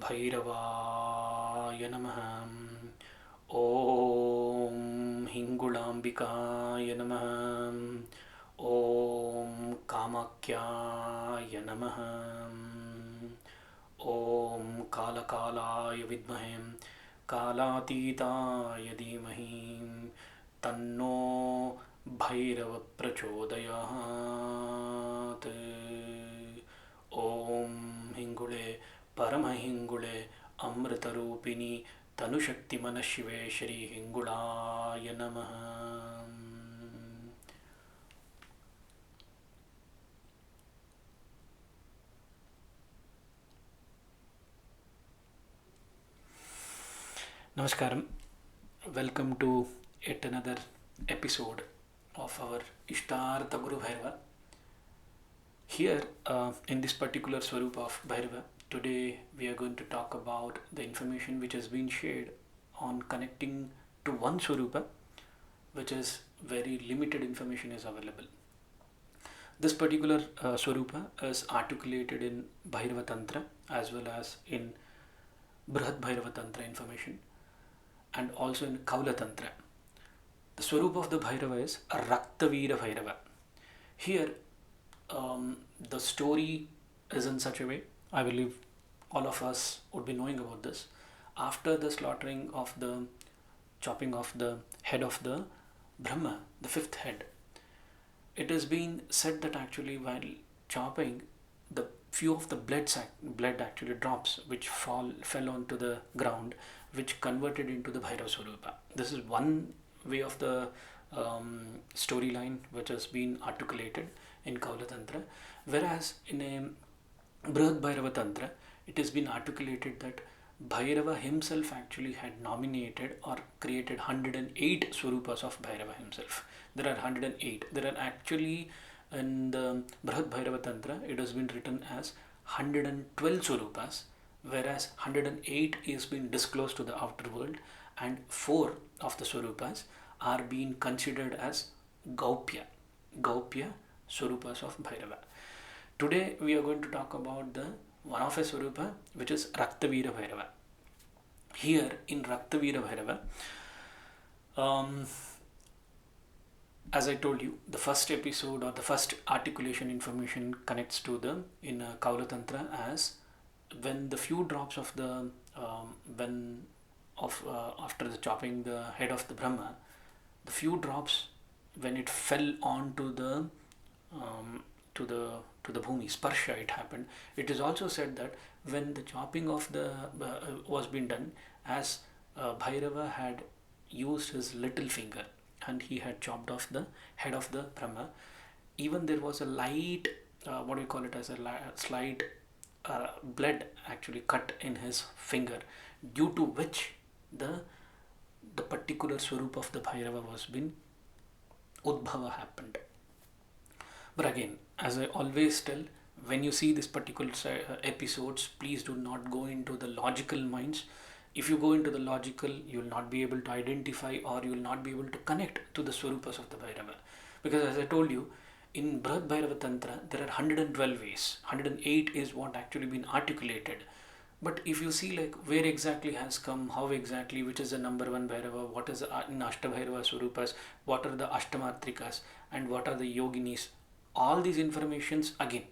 Bhairavaya Namaha. Om Hingulambikaya Namaha. Om Kamakyaya Namaha. Om Kalakalaya Vidmahe Kalatitaya Dhimahi Tanno Bhairava Prachodayat. Om Hingule Paramahingule Amritarupini Tanushakti Manashive Shri Hingulaya Namaha. Namaskaram. Welcome to yet another episode of our Ishtartha Guru Bhairava. Here, in this particular Swarup of Bhairava, today we are going to talk about the information which has been shared on connecting to one Swarupa, which is very limited information is available. This particular Swarupa is articulated in Bhairava Tantra as well as in Brihad Bhairava Tantra information and also in Kaula Tantra. The Swarup of the Bhairava is Raktavira Bhairava. Here, the story is in such a way, I believe all of us would be knowing about this. After the slaughtering of the chopping of the head of the Brahma, the fifth head, it has been said that actually while chopping, the few of the blood actually drops which fell onto the ground, which converted into the Bhairava Swarupa. This is one way of the storyline which has been articulated in Kaula Tantra, whereas in a Brihad Bhairava Tantra, it has been articulated that Bhairava himself actually had nominated or created 108 Swarupas of Bhairava himself. There are 108. There are actually in the Brihad Bhairava Tantra, it has been written as 112 Swarupas, whereas 108 is being disclosed to the outer world, and 4 of the Swarupas are being considered as Gaupya Swarupas of Bhairava. Today we are going to talk about the one of a Swarupa which is Raktavira Bhairava. Here in Raktavira Bhairava, as I told you, the first episode or the first articulation information connects to the in Kaula Tantra as when the few drops of the after the chopping the head of the Brahma, the few drops when it fell onto the to the bhumi sparsha, it happened. It is also said that when the chopping of the was being done, as Bhairava had used his little finger and he had chopped off the head of the Brahma, even there was a light what do you call it as a slight blood actually cut in his finger, due to which the particular Swarup of the Bhairava was been Udbhava happened. But again, as I always tell, when you see this particular episodes, please do not go into the logical minds. If you go into the logical, you will not be able to identify or you will not be able to connect to the Swarupas of the Bhairava. Because as I told you, in Brihad Bhairava Tantra, there are 112 ways. 108 is what actually been articulated. But if you see like where exactly has come, how exactly, which is the number one Bhairava, what is in Ashtabhairava Swarupas, what are the Ashtamatrikas, and what are the Yoginis, all these informations, again,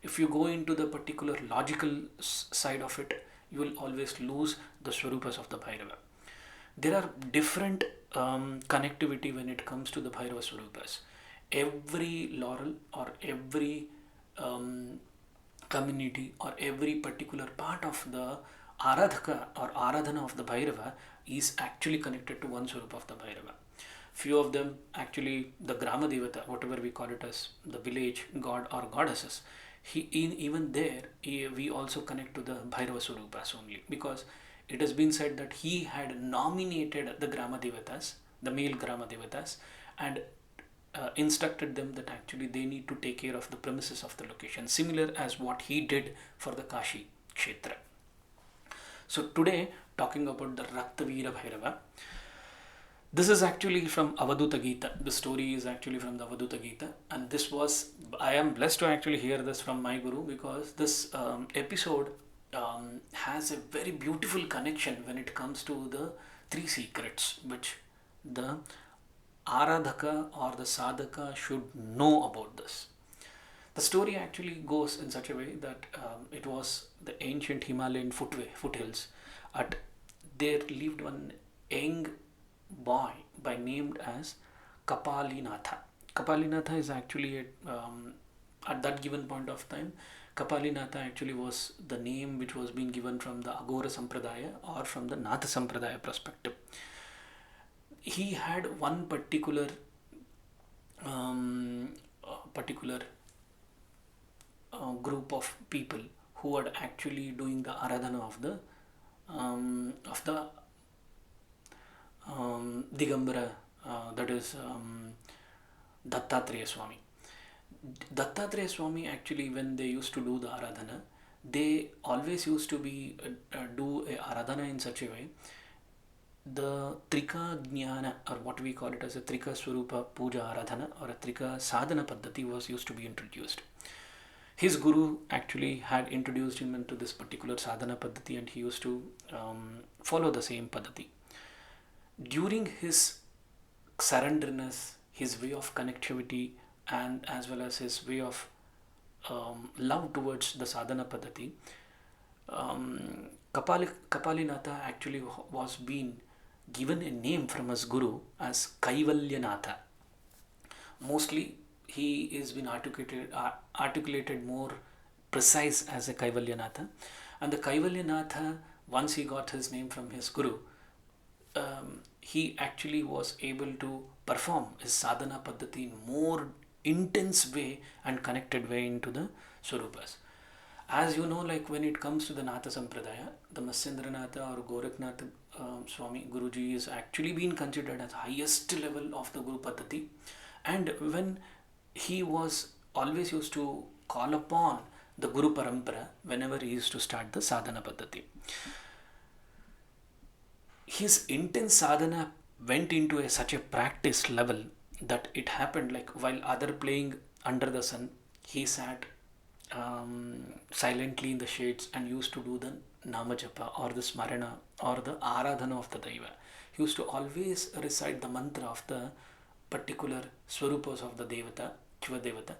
if you go into the particular logical side of it, you will always lose the Swarupas of the Bhairava. There are different connectivity when it comes to the Bhairava Swarupas. Every laurel or every community or every particular part of the Aradhaka or Aradhana of the Bhairava is actually connected to one Swarupa of the Bhairava. Few of them actually the Grama Devata, whatever we call it as the village god or goddesses, even there we also connect to the Bhairava Swarupas only, because it has been said that he had nominated the Grama Devatas, the male Grama Devatas, and instructed them that actually they need to take care of the premises of the location, similar as what he did for the Kashi Kshetra. So today, talking about the Raktavira Bhairava, this is actually from Avaduta Gita. The story is actually from the Avaduta Gita, and this was, I am blessed to actually hear this from my Guru, because this episode has a very beautiful connection when it comes to the three secrets which the Aradhaka or the Sadhaka should know about this. The story actually goes in such a way that it was the ancient Himalayan foothills. At there lived one young boy by named as Kapali Nata. Kapali Nata is actually at that given point of time. Kapali Nata actually was the name which was being given from the Aghori Sampradaya or from the Nata Sampradaya perspective. He had one particular group of people who were actually doing the aradhana of the Digambara, that is Dattatreya Swami. Dattatreya Swami actually, when they used to do the aradhana, they always used to be do a aradhana in such a way. The Trika Jnana, or what we call it as a Trika Swarupa Puja Aradhana or a Trika Sadhana Paddhati, was used to be introduced. His guru actually had introduced him into this particular sadhana paddhati, and he used to follow the same paddhati. During his surrenderness, his way of connectivity, and as well as his way of love towards the sadhana paddhati, Kapalinatha actually was being given a name from his guru as Kaivalyanatha. Mostly he is been articulated more precise as a Kaivalyanatha. And the Kaivalyanatha, once he got his name from his guru, he actually was able to perform his sadhana paddhati in more intense way and connected way into the Swarupas. As you know, like when it comes to the Nata Sampradaya, the Matsyendranath or Gorakhnath Swami Guruji is actually being considered as highest level of the Guru Paddhati. And when he was always used to call upon the Guru Parampara whenever he used to start the sadhana paddhati. His intense sadhana went into such a practice level that it happened like while other playing under the sun, he sat silently in the shades and used to do the Namajapa or the Smarana or the Aradhana of the Daiva. He used to always recite the mantra of the particular Swarupas of the Devata, Shiva Devata,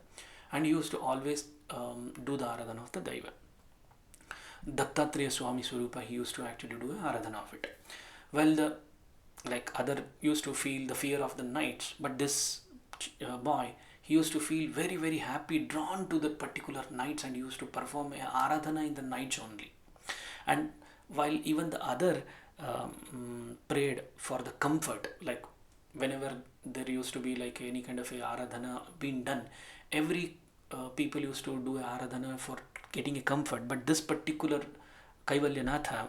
and he used to always do the Aradhana of the Daiva. Dattatreya Swami Swarupa, he used to actually do a Aradhana of it. Well, the like other used to feel the fear of the nights, but this boy, he used to feel very happy, drawn to the particular nights, and he used to perform a Aradhana in the nights only. And while even the other prayed for the comfort, like whenever there used to be like any kind of a Aradhana being done, every people used to do a Aradhana for getting a comfort, but this particular Kaivalyanatha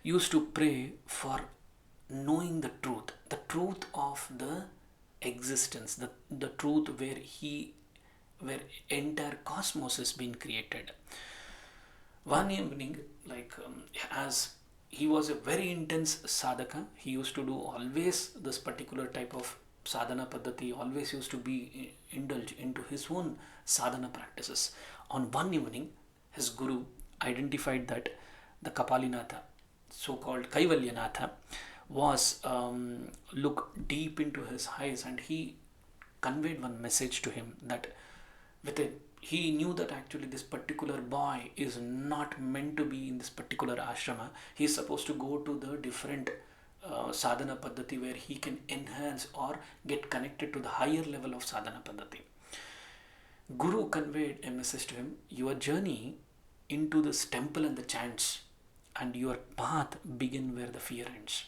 used to pray for knowing the truth of the existence, the truth where entire cosmos has been created. One evening, like as he was a very intense sadhaka, he used to do always this particular type of sadhana paddhati, always used to be indulge into his own sadhana practices. On one evening, his guru identified that the Kapalinatha, so-called Kaivalyanatha, was look deep into his eyes, and he conveyed one message to him that he knew that actually this particular boy is not meant to be in this particular ashrama. He is supposed to go to the different sadhana paddhati where he can enhance or get connected to the higher level of sadhana paddhati. Guru conveyed a message to him: your journey into this temple and the chants and your path begin where the fear ends.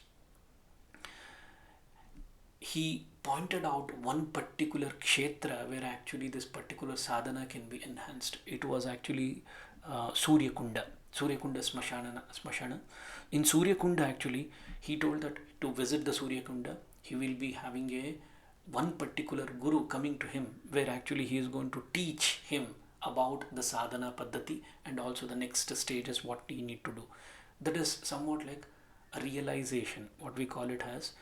He pointed out one particular kshetra where actually this particular sadhana can be enhanced. It was actually Surya Kunda smashana. In Surya Kunda, actually, he told that to visit the Surya Kunda, he will be having one particular guru coming to him, where actually he is going to teach him about the sadhana paddhati and also the next stages what he need to do. That is somewhat like a realization, what we call it as.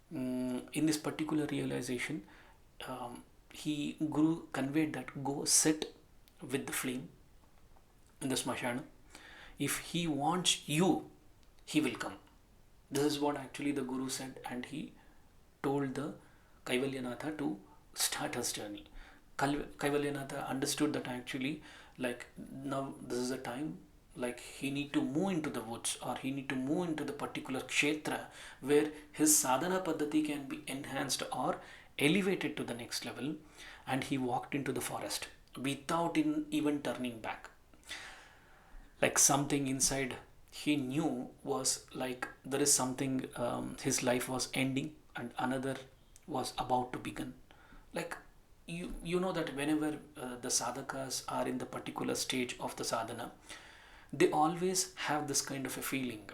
In this particular realization, Guru conveyed that go sit with the flame in the smashana If he wants you, he will come. This is what actually the Guru said, and he told the Kaivalyanatha to start his journey. Kaivalyanatha understood that actually, like, now this is a time, like, he need to move into the woods, or he need to move into the particular kshetra where his sadhana paddhati can be enhanced or elevated to the next level. And he walked into the forest without even turning back. Like, something inside he knew was like there is something, his life was ending and another was about to begin. Like, you know that whenever the sadhakas are in the particular stage of the sadhana, they always have this kind of a feeling.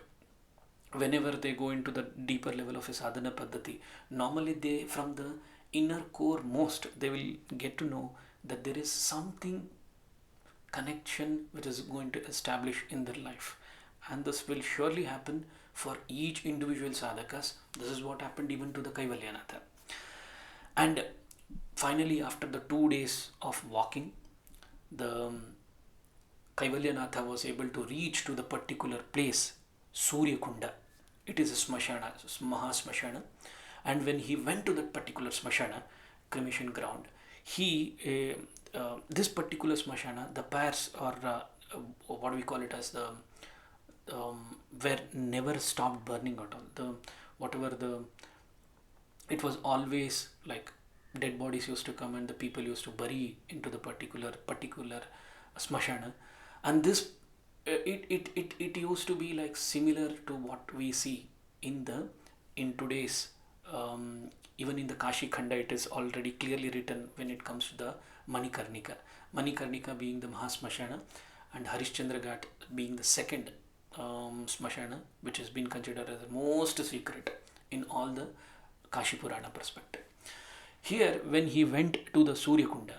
Whenever they go into the deeper level of a sadhana paddhati, normally they, from the inner core most, they will get to know that there is something connection which is going to establish in their life. And this will surely happen for each individual sadhakas. This is what happened even to the Kaivalyanatha. And finally, after the 2 days of walking, the Kaivalyanatha was able to reach to the particular place, Surya Kunda. It is a smashana, smashana. And when he went to that particular smashana, cremation ground, he this particular smashana, the pyres, or what do we call it as, the were never stopped burning at all. The whatever the it was always like dead bodies used to come and the people used to bury into the particular smashana. And this it used to be like similar to what we see in the in today's, even in the Kashi Khanda it is already clearly written when it comes to the Manikarnika being the Mahasmashana, and Harishchandra Ghat being the second smashana, which has been considered as the most secret in all the Kashi Purana perspective. Here, when he went to the Surya Kunda,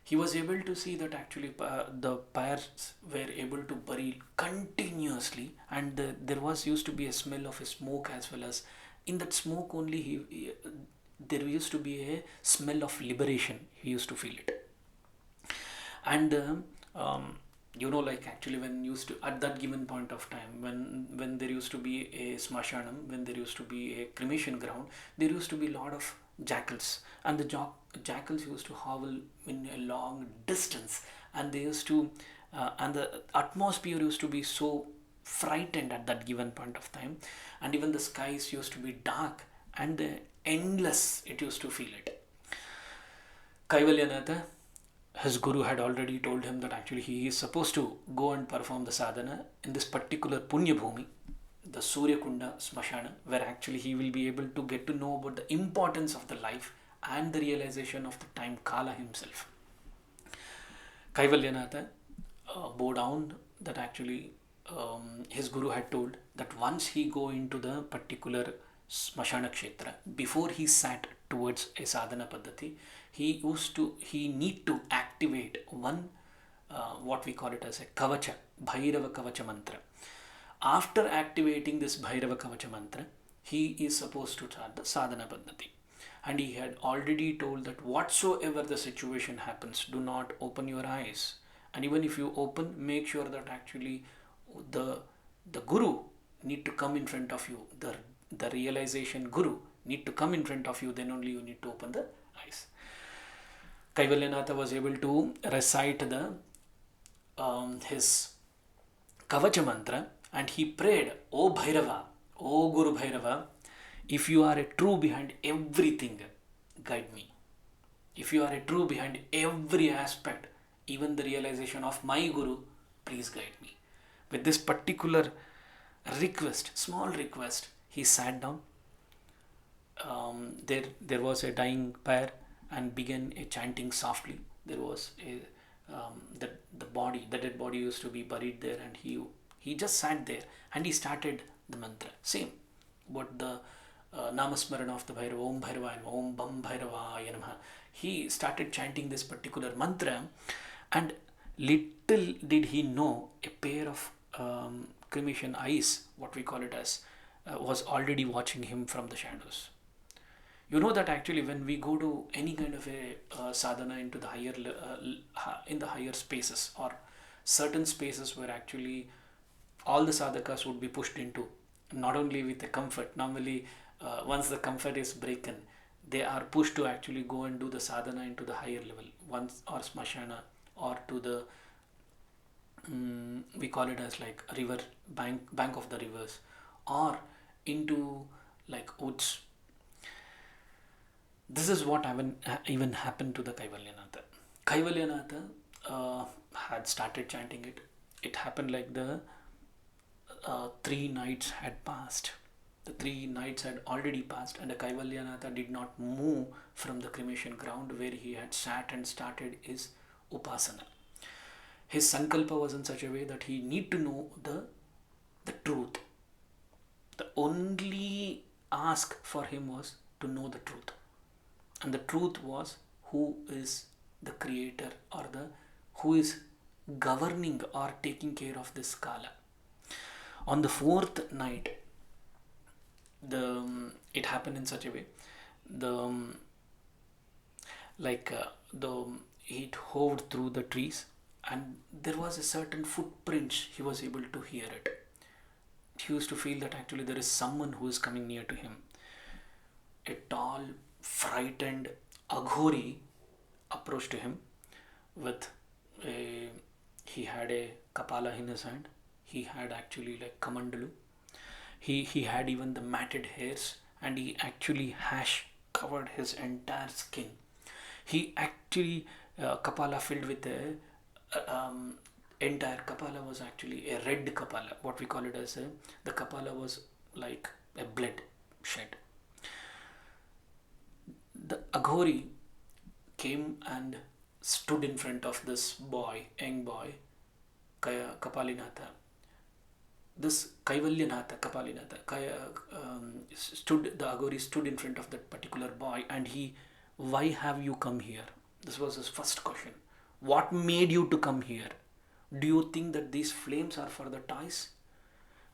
he was able to see that actually the pyres were able to bury continuously, and there was used to be a smell of a smoke, as well as in that smoke only there used to be a smell of liberation. He used to feel it. And like actually when used to, at that given point of time, when there used to be a smashanam, when there used to be a cremation ground, there used to be a lot of jackals, and the jackals used to howl in a long distance, and they used to and the atmosphere used to be so frightened at that given point of time, and even the skies used to be dark and endless. It used to feel it. Kaivalyanatha, his guru had already told him that actually he is supposed to go and perform the sadhana in this particular Punya Bhumi, the Surya Kunda Smashana, where actually he will be able to get to know about the importance of the life and the realization of the time Kala himself. Kaivalyanatha bowed down that actually his guru had told that once he go into the particular Smashana Kshetra, before he sat towards a sadhana paddhati, he need to activate one what we call it as a kavacha, Bhairava Kavacha mantra. After activating this Bhairava Kavacha mantra, he is supposed to start the sadhana paddhati. And he had already told that whatsoever the situation happens, do not open your eyes. And even if you open, make sure that actually the guru need to come in front of you. The realization guru need to come in front of you, then only you need to open the eyes. Kaivalyanatha was able to recite the his Kavacha mantra, and he prayed, O Bhairava, O Guru Bhairava, if you are a true behind everything, guide me. If you are a true behind every aspect, even the realization of my Guru, please guide me. With this particular request, small request, he sat down. There was a dying pyre and began a chanting softly. There was a the dead body used to be buried there, and he just sat there and he started the mantra. Same, what the Namasmarana of the Bhairava, Om Bhairava and Om Bam Bhairavaya Namaha. He started chanting this particular mantra, and little did he know a pair of cremation eyes, what we call it as, was already watching him from the shadows. You know that actually when we go to any kind of a sadhana into the in the higher spaces, or certain spaces where actually all the sadhakas would be pushed into, not only with the comfort. Normally, once the comfort is broken, they are pushed to actually go and do the sadhana into the higher level, once or smashana, or to the we call it as like river, bank of the rivers, or into like woods. This is what even happened to the Kaivalyanatha. Kaivalyanatha had started chanting it. It happened like the 3 nights had passed. The 3 nights had already passed, and the Kaivalyanatha did not move from the cremation ground where he had sat and started his upasana. His sankalpa was in such a way that he need to know the truth. The only ask for him was to know the truth. And the truth was who is the creator, or the who is governing or taking care of this kala. On the fourth night, it happened in such a way, the it hoved through the trees, and there was a certain footprints. He was able to hear it. He used to feel that actually there is someone who is coming near to him. A tall, frightened Aghori approached him with he had a kapala in his hand. He had actually like kamandalu. He had even the matted hairs, and he actually hash covered his entire skin. He actually kapala filled with a entire kapala was actually a red kapala. What we call it as the kapala was like a blood shed. The Aghori came and stood in front of this boy, young boy, Kapalinatha. This Kaivalyanatha, Kapalinatha, the Aghori stood in front of that particular boy, and why have you come here? This was his first question. What made you to come here? Do you think that these flames are for the toys?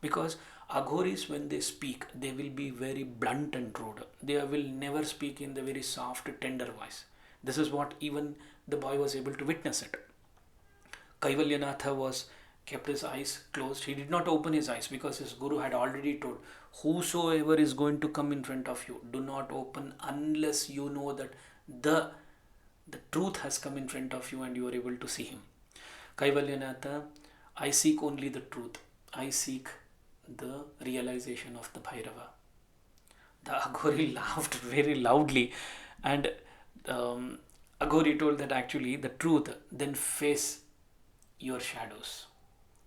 Because Aghoris, when they speak, they will be very blunt and rude. They will never speak in the very soft, tender voice. This is what even the boy was able to witness it. Kaivalyanatha was kept his eyes closed. He did not open his eyes because his guru had already told, whosoever is going to come in front of you, do not open unless you know that the truth has come in front of you and you are able to see him. Kaivalyanatha, I seek only the truth. I seek the realization of the Bhairava. The Aghori laughed very loudly, and Aghori told that actually the truth, then face your shadows.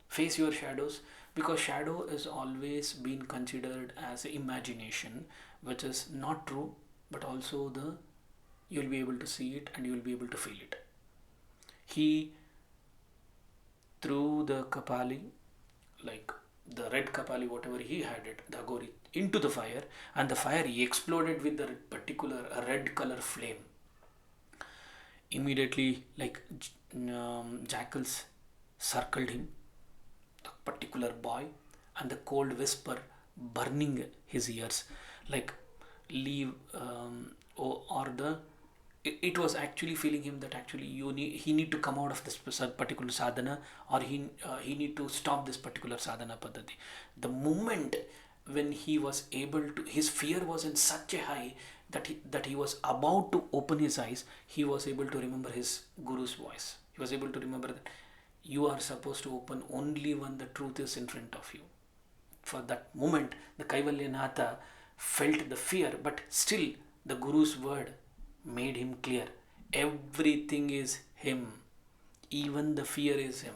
Face your shadows, because shadow is always been considered as imagination, which is not true, but also you'll be able to see it and you'll be able to feel it. He threw the Kapali, like the red Kapali, whatever he had it, the Aghori, into the fire, and the fire exploded with the particular red color flame. Immediately, like jackals circled him, the particular boy, and the cold whisper burning his ears, like leave it was actually feeling him that actually he need to come out of this particular sadhana, or he need to stop this particular sadhana paddhati. The moment when he was able to, his fear was in such a high that he was about to open his eyes, he was able to remember his guru's voice. He was able to remember that you are supposed to open only when the truth is in front of you. For that moment, the Kaivalyanatha felt the fear, but still the guru's word made him clear. Everything is him. Even the fear is him.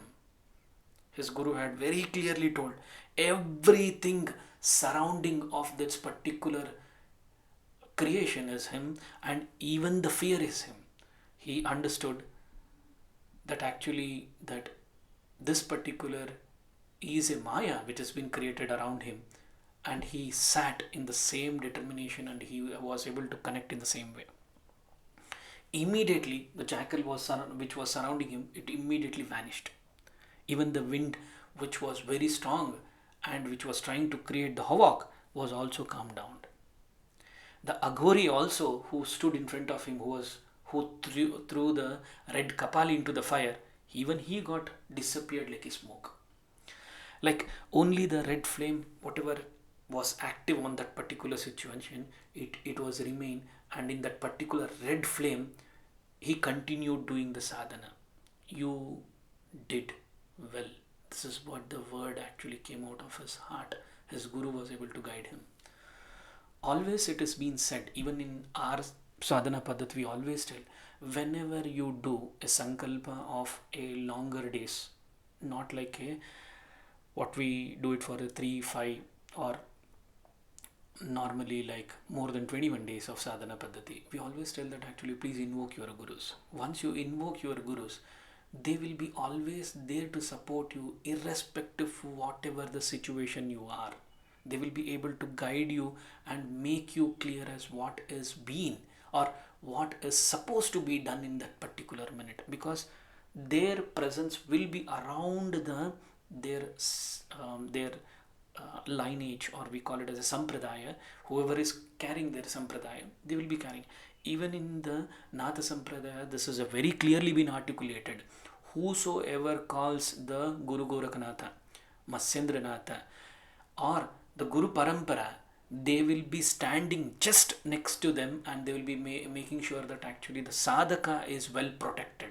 His guru had very clearly told everything surrounding of this particular creation is him, and even the fear is him. He understood that actually that this particular is a maya which has been created around him, and he sat in the same determination and he was able to connect in the same way. Immediately the jackal which was surrounding him, it immediately vanished. Even the wind, which was very strong and which was trying to create the havoc, was also calmed down. The Aghori also, who stood in front of him, who threw the red Kapali into the fire, even he got disappeared like a smoke. Like only the red flame, whatever was active on that particular situation, it was remain, and in that particular red flame he continued doing the sadhana. You did well. This is what the word actually came out of his heart. His guru was able to guide him. Always it has been said, even in our sadhana paddhat, we always tell, whenever you do a sankalpa of a longer days, not like a what we do it for a 3 5 or normally like more than 21 days of sadhana paddhati, we always tell that actually please invoke your gurus. Once you invoke your gurus, they will be always there to support you irrespective of whatever the situation you are. They will be able to guide you and make you clear as what is being or what is supposed to be done in that particular minute, because their presence will be around their lineage, or we call it as a sampradaya. Whoever is carrying their sampradaya, they will be carrying. Even in the Nata sampradaya, this is a very clearly been articulated. Whosoever calls the Guru Gorakhanatha, Matsyendranath, or the Guru Parampara, they will be standing just next to them, and they will be making sure that actually the sadhaka is well protected,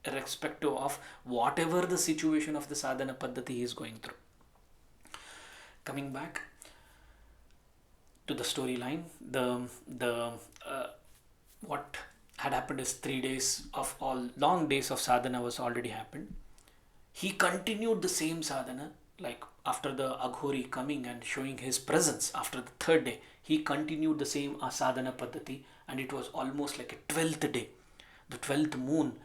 irrespective of whatever the situation of the sadhana paddhati he is going through. Coming back to the storyline, the what had happened is 3 days of all long days of sadhana was already happened. He continued the same sadhana, like after the Aghori coming and showing his presence after the third day, he continued the same sadhana paddhati, and it was almost like a 12th day, the 12th moon,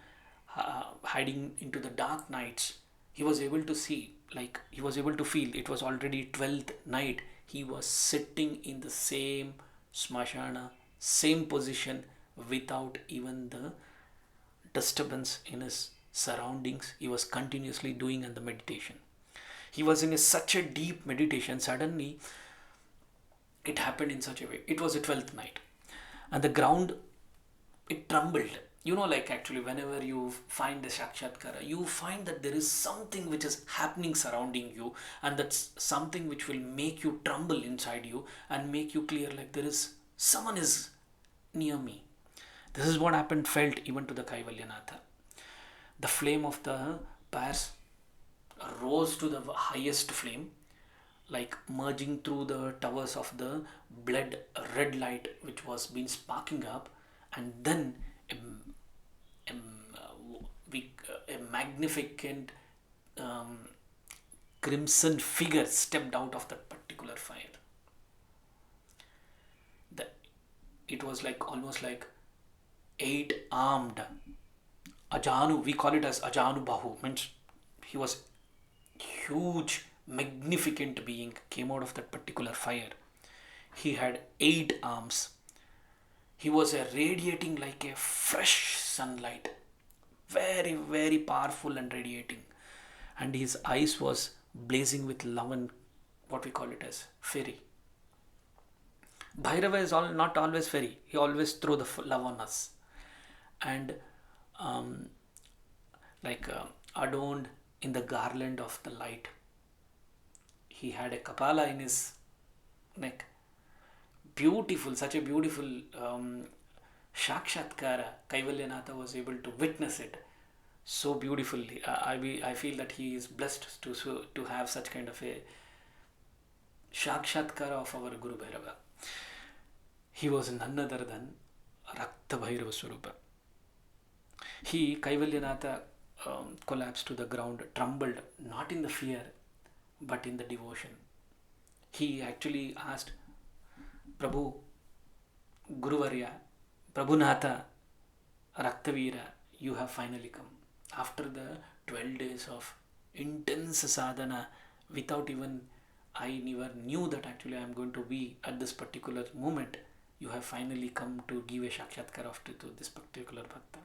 hiding into the dark nights. He was able to see, like he was able to feel it was already 12th night. He was sitting in the same smashana, same position, without even the disturbance in his surroundings. He was continuously doing in the meditation. He was in such a deep meditation. Suddenly it happened in such a way. It was a 12th night, and the ground, it trembled. Like actually whenever you find the Shakshhatkara, you find that there is something which is happening surrounding you, and that's something which will make you tremble inside you and make you clear like there is someone is near me. This is what happened, felt even to the Kaivalyanatha. The flame of the pyres rose to the highest flame, like merging through the towers of the blood red light which was been sparking up, and then a, a, a magnificent crimson figure stepped out of that particular fire. The, it was like almost like 8-armed Ajanu, we call it as Ajanu Bahu, means he was huge, magnificent being, came out of that particular fire. He had 8 arms. He was radiating like a fresh sunlight, very, very powerful and radiating. And his eyes was blazing with love and what we call it as fairy. Bhairava is not always fairy. He always throw the love on us. And adorned in the garland of the light, he had a Kapala in his neck. Beautiful, such a beautiful Shakshhatkara. Kaivalyanatha was able to witness it so beautifully. I feel that he is blessed to have such kind of a Shakshhatkara of our Guru Bhairava. He was none other than Rakta Bhairava Swarupa. He, Kaivalyanatha, collapsed to the ground, trembled, not in the fear, but in the devotion. He actually asked, Prabhu, Guruvarya, Prabhunatha, Raktavira, you have finally come. After the 12 days of intense sadhana, without even I never knew that actually I am going to be at this particular moment, you have finally come to give a Shakshhatkara to this particular Bhakta.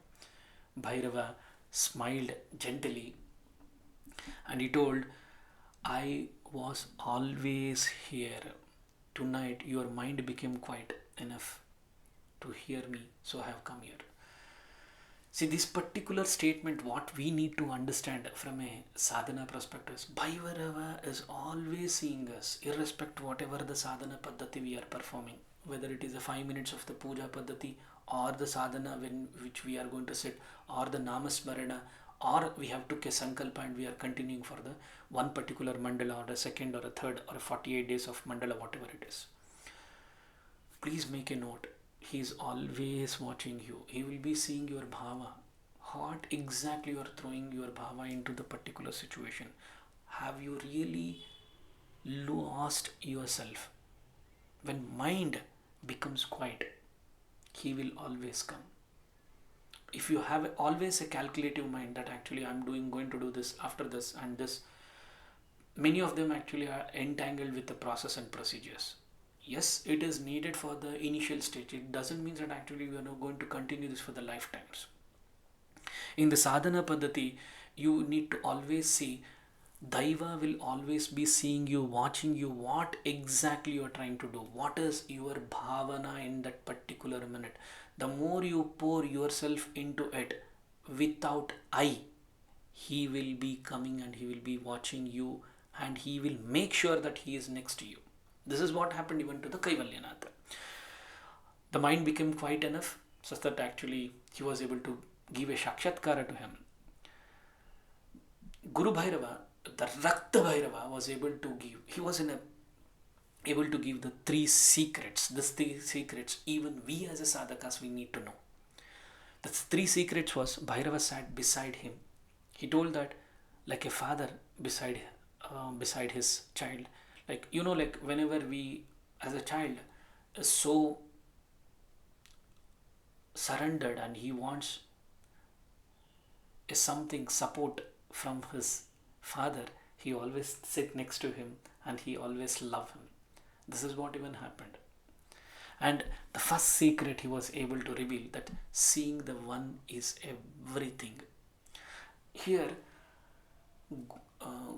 Bhairava smiled gently and he told, I was always here. Tonight your mind became quiet enough to hear me, so I have come here. See, this particular statement, what we need to understand from a sadhana perspective is Bhairava is always seeing us, irrespective whatever the sadhana paddhati we are performing, whether it is the 5 minutes of the puja paddhati or the sadhana which we are going to sit, or the namasmarana, or we have took a sankalpa and we are continuing for the one particular mandala or a second or a third or a 48 days of mandala, whatever it is. Please make a note. He is always watching you. He will be seeing your bhava. What exactly you are throwing your bhava into the particular situation. Have you really lost yourself? When mind becomes quiet, he will always come. If you have always a calculative mind that actually I'm going to do this after this and this, many of them actually are entangled with the process and procedures. Yes, it is needed for the initial stage. It doesn't mean that actually we are not going to continue this for the lifetimes. In the sadhana paddhati, you need to always see Daiva will always be seeing you, watching you, what exactly you are trying to do. What is your bhavana in that particular minute? The more you pour yourself into it without I, he will be coming and he will be watching you and he will make sure that he is next to you. This is what happened even to the Kaivalyanatha. The mind became quiet enough such that actually he was able to give a Shakshhatkara to him. Guru Bhairava, the Rakta Bhairava, was able to give, he was able to give the three secrets. These three secrets, even we as a sadhakas, we need to know. The three secrets was Bhairava sat beside him. He told that like a father beside his child. Like, like whenever we as a child is so surrendered and he wants something support from his father, he always sit next to him and he always love him. This is what even happened. And the first secret he was able to reveal, that seeing the one is everything. Here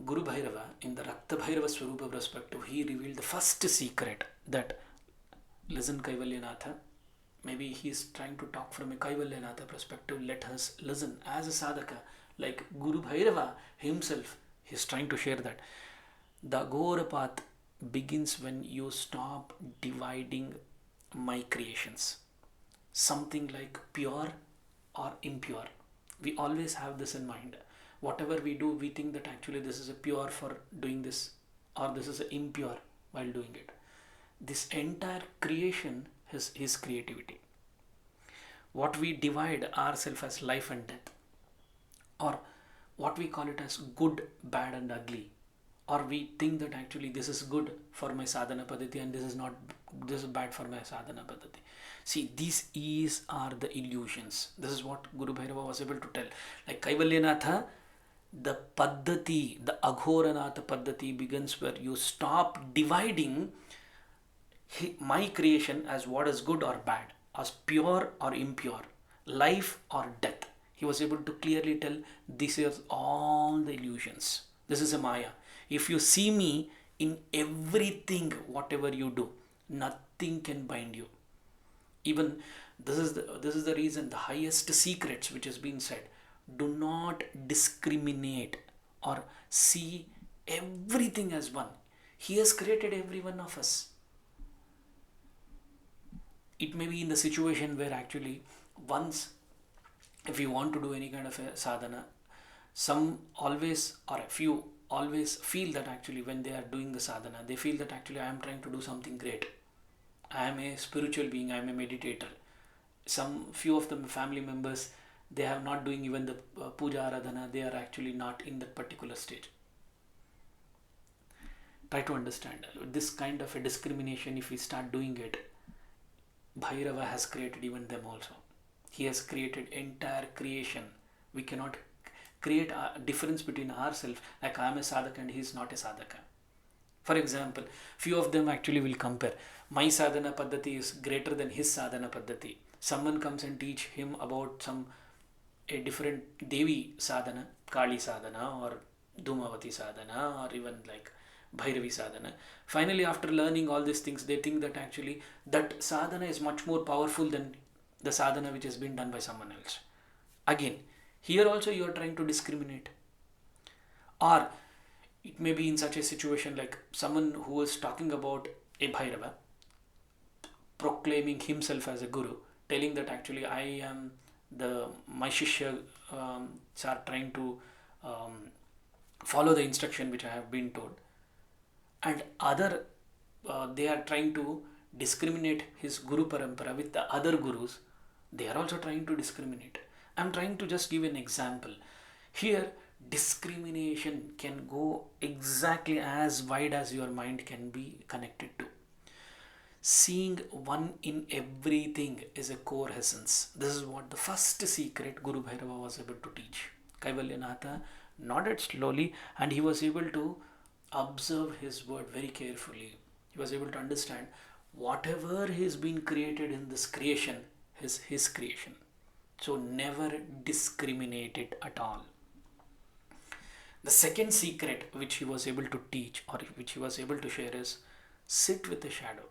Guru Bhairava, in the Rakta Bhairava Swarupa perspective, he revealed the first secret that, listen Kaivalyanatha, maybe he is trying to talk from a Kaivalyanatha perspective, let us listen as a sadhaka, like Guru Bhairava himself, he is trying to share that the Aghori path begins when you stop dividing my creations, something like pure or impure. We always have this in mind. Whatever we do, we think that actually this is a pure for doing this or this is a impure while doing it. This entire creation is his creativity. What we divide ourselves as life and death, or what we call it as good, bad and ugly, or we think that actually this is good for my sadhana paddhati and this is bad for my sadhana paddhati. See, these are the illusions. This is what Guru Bhairava was able to tell. Like Kaivalyanatha, the paddhati, the Aghoranatha paddhati begins where you stop dividing my creation as what is good or bad, as pure or impure, life or death. He was able to clearly tell this is all the illusions. This is a Maya. If you see me in everything, whatever you do, nothing can bind you. Even this is the reason, the highest secrets which has been said, do not discriminate or see everything as one. He has created every one of us. It may be in the situation where actually once, if you want to do any kind of a sadhana, some always or a few always feel that actually when they are doing the sadhana, they feel that actually I am trying to do something great. I am a spiritual being, I am a meditator. Some few of the family members, they are not doing even the puja aradhana, they are actually not in that particular stage. Try to understand this kind of a discrimination. If we start doing it, Bhairava has created even them also. He has created entire creation. We cannot create a difference between ourselves, like I am a sadhaka and he is not a sadhaka. For example, few of them actually will compare. My sadhana paddhati is greater than his sadhana paddhati. Someone comes and teach him about a different Devi sadhana, Kali sadhana or Dhumavati sadhana or even like Bhairavi sadhana. Finally, after learning all these things, they think that actually that sadhana is much more powerful than the sadhana which has been done by someone else. Again, here also you are trying to discriminate. Or it may be in such a situation like someone who is talking about a Bhairava, proclaiming himself as a guru, telling that actually I am my Shishya are trying to um, follow the instruction which I have been told, and other they are trying to discriminate his Guru Parampara with the other gurus. They are also trying to discriminate. I'm trying to just give an example. Here, discrimination can go exactly as wide as your mind can be connected to. Seeing one in everything is a core essence. This is what the first secret Guru Bhairava was able to teach. Kaivalyanatha nodded slowly and he was able to observe his word very carefully. He was able to understand whatever has been created in this creation is his creation. So never discriminate it at all. The second secret which he was able to teach or which he was able to share is sit with the shadow.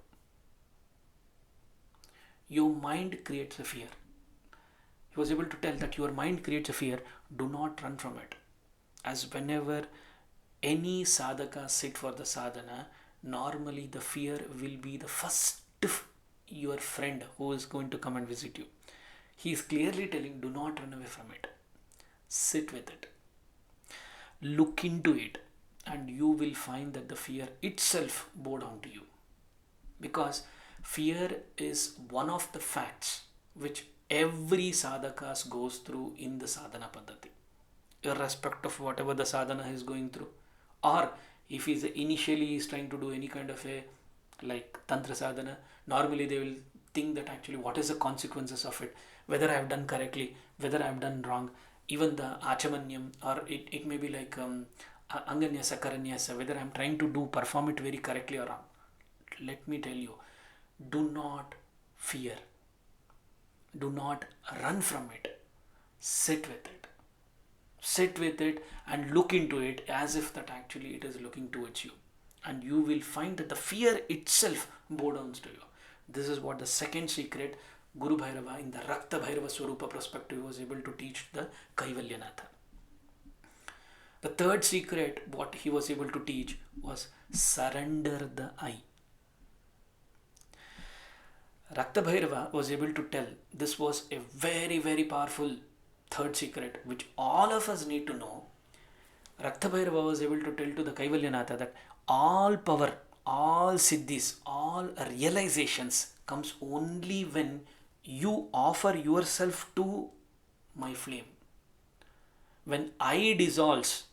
Your mind creates a fear. He was able to tell that your mind creates a fear, do not run from it. As whenever any sadhaka sit for the sadhana, normally the fear will be the first your friend who is going to come and visit you. He is clearly telling, do not run away from it. Sit with it. Look into it, and you will find that the fear itself bow down to you. Because fear is one of the facts which every sadhakas goes through in the sadhana paddhati, irrespective of whatever the sadhana is going through. Or if he's initially is trying to do any kind of a like Tantra Sadhana, normally they will think that actually what is the consequences of it, whether I have done correctly, whether I have done wrong, even the Achamanyam, or it may be like Anganyasa, Karanyasa, whether I am trying to perform it very correctly or wrong. Let me tell you, do not fear, do not run from it, sit with it. Sit with it and look into it as if that actually it is looking towards you, and you will find that the fear itself bow down to you. This is what the second secret Guru Bhairava in the Rakta Bhairava Swarupa perspective was able to teach the Kaivalyanatha. The third secret what he was able to teach was surrender the I. Rakta Bhairava was able to tell this was a very very powerful third secret which all of us need to know. Rakta Bhairava was able to tell to the Kaivalyanatha that all power, all siddhis, all realizations comes only when you offer yourself to my flame. When I dissolves,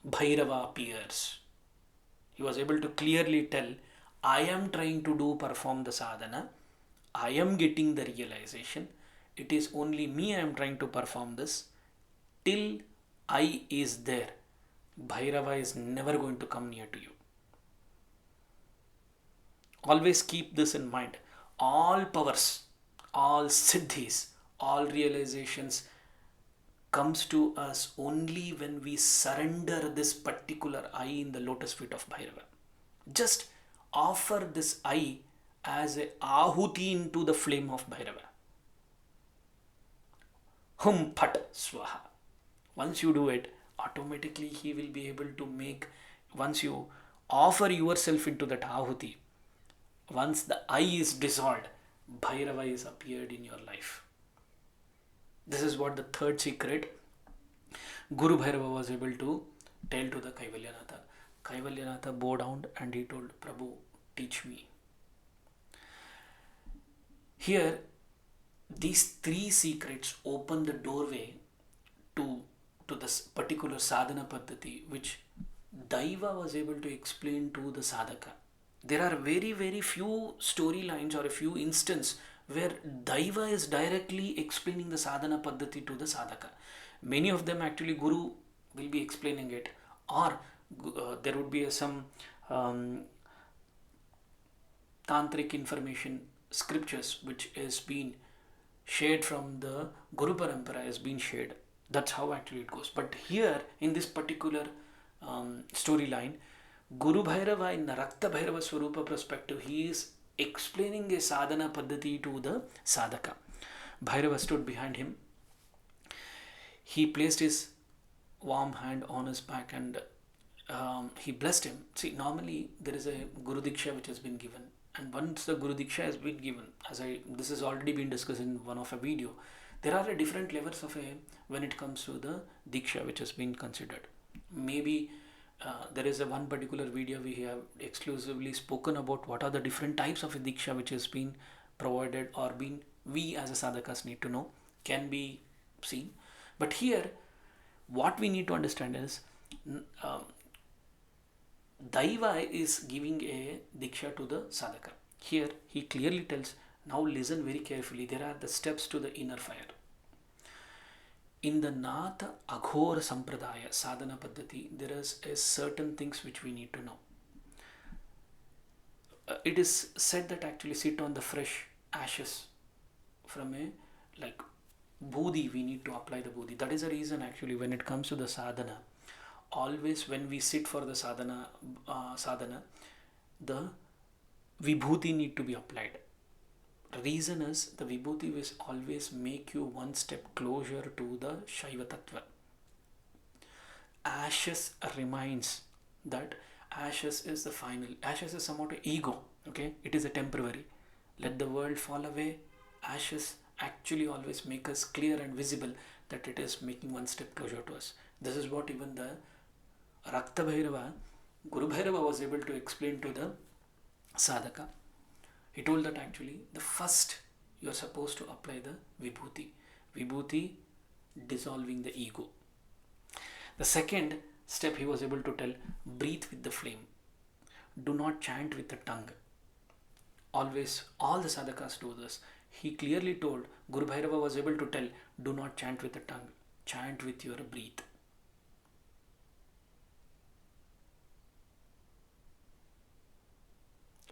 Bhairava appears. He was able to clearly tell, I am trying to perform the sadhana, I am getting the realization, it is only me I am trying to perform this. Till I is there, Bhairava is never going to come near to you. Always keep this in mind. All powers, all siddhis, all realizations comes to us only when we surrender this particular I in the lotus feet of Bhairava. Just offer this I as a ahuti into the flame of Bhairava. Hum Phat Swaha. Once you do it, automatically he will be able to make, once you offer yourself into that ahuti, once the I is dissolved, Bhairava is appeared in your life. This is what the third secret Guru Bhairava was able to tell to the Kaivalyanatha. Kaivalyanatha bowed down and he told, Prabhu, teach me. Here, these three secrets open the doorway to this particular sadhana paddhati which Daiva was able to explain to the sadhaka. There are very very few storylines or a few instances where Daiva is directly explaining the sadhana paddhati to the sadhaka. Many of them actually Guru will be explaining it, or there would be some tantric information scriptures which is being shared from the Guru Parampara has been shared. That's how actually it goes. But here in this particular storyline, Guru Bhairava in the Rakta Bhairava Swarupa perspective, he is explaining a sadhana paddhati to the sadhaka. Bhairava stood behind him. He placed his warm hand on his back and he blessed him. See, normally there is a Guru Diksha which has been given, and once the Guru Diksha has been given, this has already been discussed in one of a video, there are different levels of a when it comes to the Diksha which has been considered. Maybe there is a one particular video we have exclusively spoken about what are the different types of a Diksha which has been provided or been we as a sadhakas need to know, can be seen. But here what we need to understand is um, Daiva is giving a diksha to the sadhaka. Here he clearly tells, now listen very carefully, there are the steps to the inner fire. In the Nata Aghori Sampradaya sadhana paddhati, there is a certain things which we need to know. It is said that actually sit on the fresh ashes from a like bodhi, we need to apply the bodhi. That is the reason actually when it comes to the sadhana, always when we sit for the sadhana, the vibhuti need to be applied. The reason is the vibhuti will always make you one step closer to the Shaiva Tattva. Ashes reminds that ashes is the final. Ashes is somewhat an ego. Okay, it is a temporary. Let the world fall away. Ashes actually always make us clear and visible that it is making one step closer to us. This is what even the Rakta Bhairava, Guru Bhairava was able to explain to the sadhaka. He told that actually the first you are supposed to apply the vibhuti. Vibhuti dissolving the ego. The second step he was able to tell, breathe with the flame. Do not chant with the tongue. Always, all the sadhakas do this. He clearly told, Guru Bhairava was able to tell, do not chant with the tongue. Chant with your breath.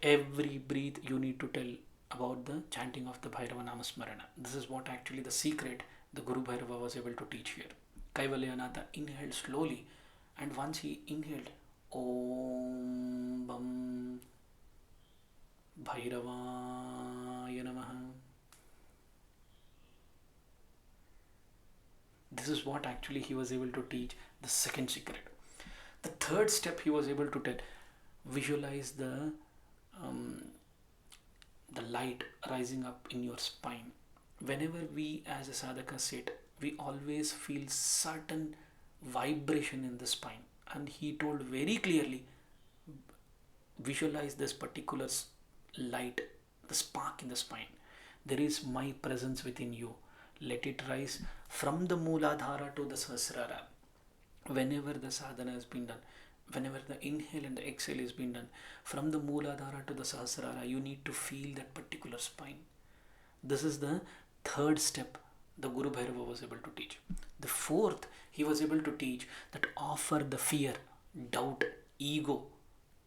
Every breath you need to tell about the chanting of the Bhairava Namasmarana. This is what actually the secret the Guru Bhairava was able to teach here. Kaivalya Nata inhaled slowly, and once he inhaled, Om Bam Bhairavaya Namaha. This is what actually he was able to teach, the second secret. The third step he was able to tell, visualize the light rising up in your spine. Whenever we as a sadhaka sit, we always feel certain vibration in the spine, and he told very clearly, visualize this particular light, the spark in the spine. There is my presence within you. Let it rise from the Mooladhara to the Sahasrara. Whenever the sadhana has been done, whenever the inhale and the exhale is being done, from the Mooladhara to the Sahasrara, you need to feel that particular spine. This is the third step the Guru Bhairava was able to teach. The fourth, he was able to teach that offer the fear, doubt, ego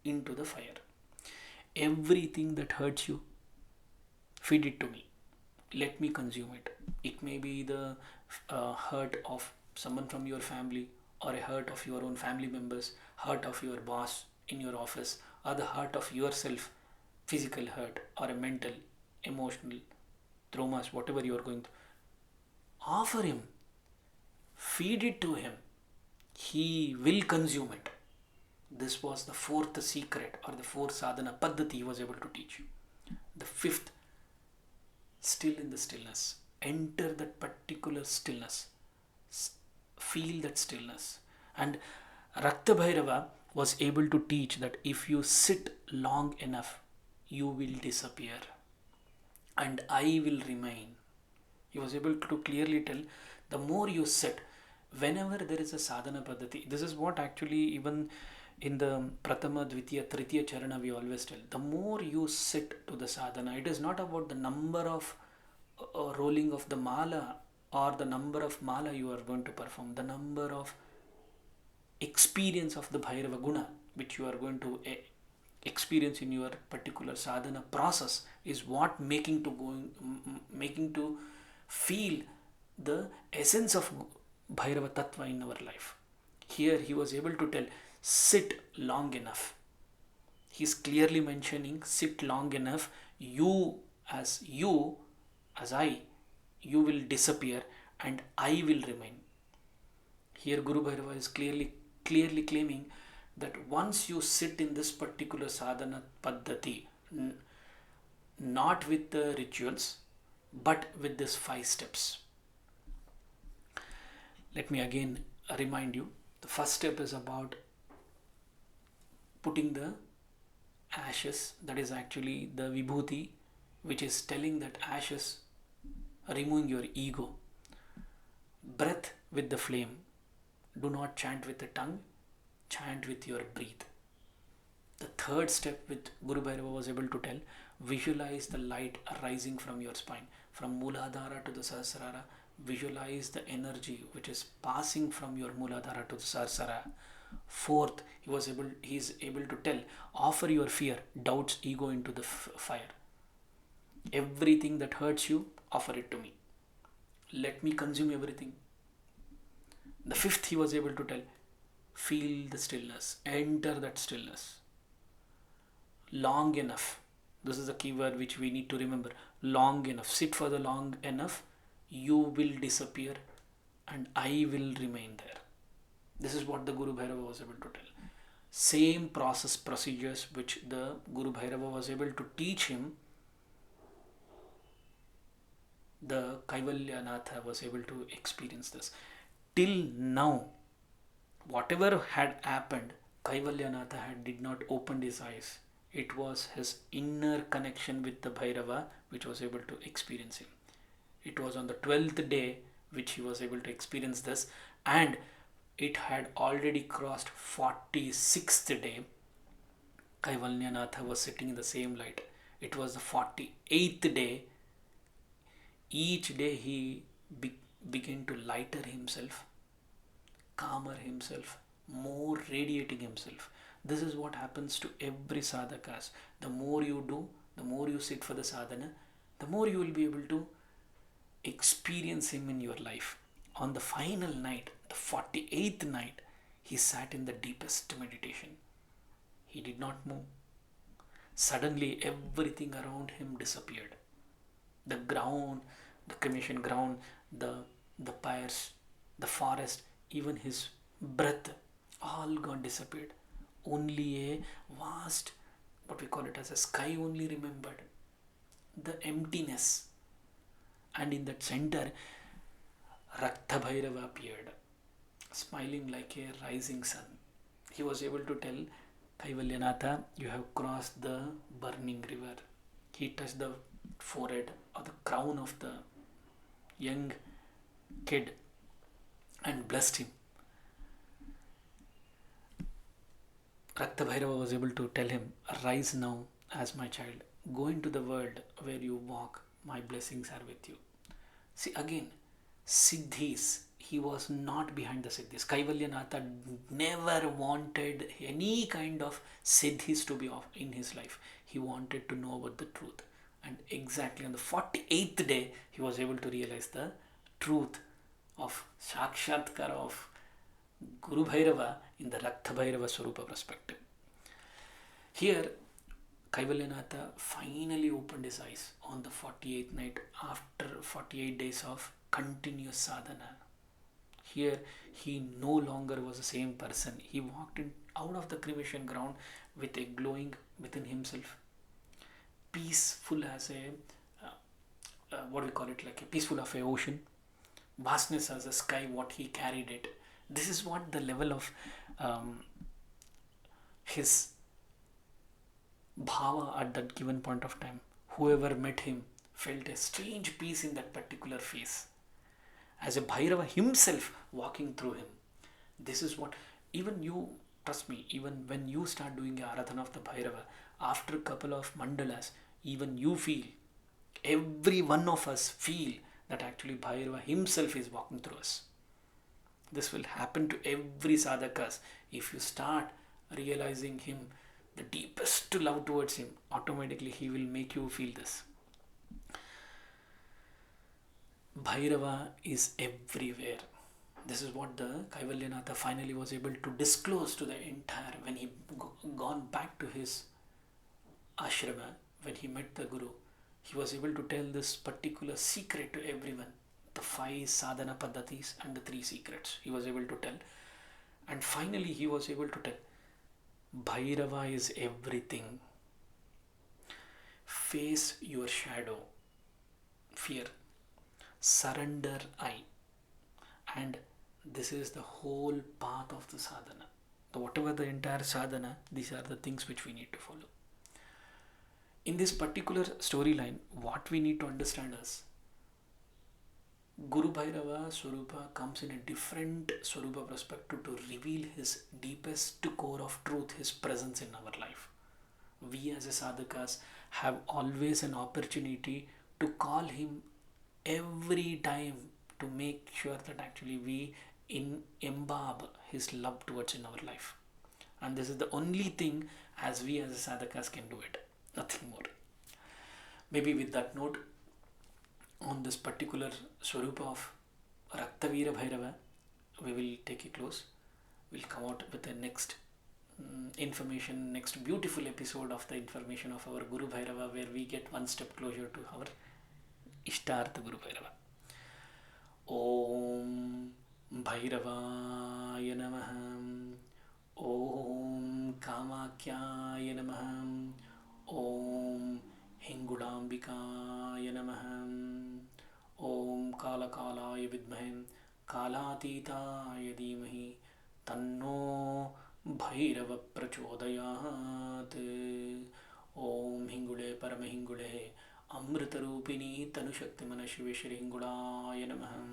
into the fire. Everything that hurts you, feed it to me. Let me consume it. It may be the hurt of someone from your family, or a hurt of your own family members, hurt of your boss in your office, or the hurt of yourself, physical hurt, or a mental, emotional traumas, whatever you are going through. Offer him, feed it to him. He will consume it. This was the fourth secret or the fourth sadhana paddhati he was able to teach. The fifth, still in the stillness. Enter that particular stillness. Feel that stillness. And Rakta Bhairava was able to teach that if you sit long enough, you will disappear and I will remain. He was able to clearly tell, the more you sit, whenever there is a sadhana paddhati, this is what actually even in the Pratama, Dvitiya, Tritiya Charana we always tell, the more you sit to the sadhana, it is not about the number of rolling of the mala or the number of mala you are going to perform, the number of experience of the Bhairava Guna which you are going to experience in your particular sadhana process is what making to feel the essence of Bhairava Tattva in our life. Here he was able to tell, sit long enough. He's clearly mentioning, sit long enough, you as I, you will disappear and I will remain. Here Guru Bhairava is clearly claiming that once you sit in this particular sadhana paddhati, not with the rituals, but with these 5 steps. Let me again remind you, the first step is about putting the ashes, that is actually the vibhuti, which is telling that ashes, removing your ego. Breath with the flame. Do not chant with the tongue, chant with your breath. The third step which Guru Bhairava was able to tell, visualize the light arising from your spine, from Muladhara to the Sahasrara. Visualize the energy which is passing from your Muladhara to the Sahasrara. Fourth, he is able to tell, offer your fear, doubts, ego into the fire. Everything that hurts you, offer it to me. Let me consume everything. The fifth, he was able to tell, feel the stillness, enter that stillness. Long enough. This is a keyword which we need to remember. Long enough. Sit for the long enough. You will disappear and I will remain there. This is what the Guru Bhairava was able to tell. Same procedures which the Guru Bhairava was able to teach him, the Kaivalya Nata was able to experience this. Till now, whatever had happened, Kaivalya Nata did not open his eyes. It was his inner connection with the Bhairava which was able to experience him. It was on the 12th day which he was able to experience this, and it had already crossed 46th day. Kaivalya Nata was sitting in the same light. It was the 48th day. Each day he began to lighter himself, calmer himself, more radiating himself. This is what happens to every sadhakas. The more you do, the more you sit for the sadhana, the more you will be able to experience him in your life. On the final night, the 48th night, he sat in the deepest meditation. He did not move. Suddenly, everything around him disappeared. The ground, the cremation ground, the pyres, the forest, even his breath, all got disappeared. Only a vast, what we call it as a sky only remembered. The emptiness. And in that center, Rakta Bhairava appeared, smiling like a rising sun. He was able to tell Kaivalya Nata, you have crossed the burning river. He touched the forehead or the crown of the young kid and blessed him. Rakta Bhairava was able to tell him, arise now as my child. Go into the world where you walk. My blessings are with you. See again, Siddhis. He was not behind the Siddhis. Kaivalya Nata never wanted any kind of Siddhis to be in his life. He wanted to know about the truth. And exactly on the 48th day, he was able to realize the truth of Shakshhatkara of Guru Bhairava in the Rakta Bhairava Swarupa perspective. Here, Kaivalya Nata finally opened his eyes on the 48th night after 48 days of continuous sadhana. Here, he no longer was the same person. He walked out of the cremation ground with a glowing within himself, peaceful as a what we call it, like a peaceful of a ocean, vastness as a sky, what he carried it. This is what the level of his bhava at that given point of time. Whoever met him felt a strange peace in that particular face, as a Bhairava himself walking through him. This is what, even you, trust me, even when you start doing a Aradhana of the Bhairava, after a couple of mandalas, even you feel, every one of us feel that actually Bhairava himself is walking through us. This will happen to every sadhakas. If you start realizing him, the deepest love towards him, automatically he will make you feel this. Bhairava is everywhere. This is what the Kaivalya Nata finally was able to disclose to the entire, when he gone back to his ashrama, when he met the Guru, he was able to tell this particular secret to everyone. the 5 sadhana paddhatis and the 3 secrets. He was able to tell. And finally, he was able to tell Bhairava is everything. Face your shadow, fear, surrender I. And this is the whole path of the sadhana. So whatever the entire sadhana, these are the things which we need to follow. In this particular storyline, what we need to understand is Guru Bhairava Swarupa comes in a different Swarupa perspective to reveal his deepest core of truth, his presence in our life. We as a sadhakas have always an opportunity to call him every time to make sure that actually we imbibe his love towards in our life. And this is the only thing as we as a sadhakas can do it, nothing more. Maybe with that note, on this particular Swarupa of Raktavira Bhairava, we will take a close. We'll come out with the next information, next beautiful episode of the information of our Guru Bhairava, where we get one step closer to our Ishtartha Guru Bhairava. Om Bhairavaya Namaha. Om Kamakyaya Namaha. Om Hingudambikaya Namaha. Om Kalakalaya Vidmahe Kalatitaya Dhimahi Tanno Bhairava Prachodayat. Om Hingule Paramahingule Amritarupini Tanushaktimana Shiveshri Hingulaya Namaha.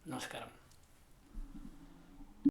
Namaskaram.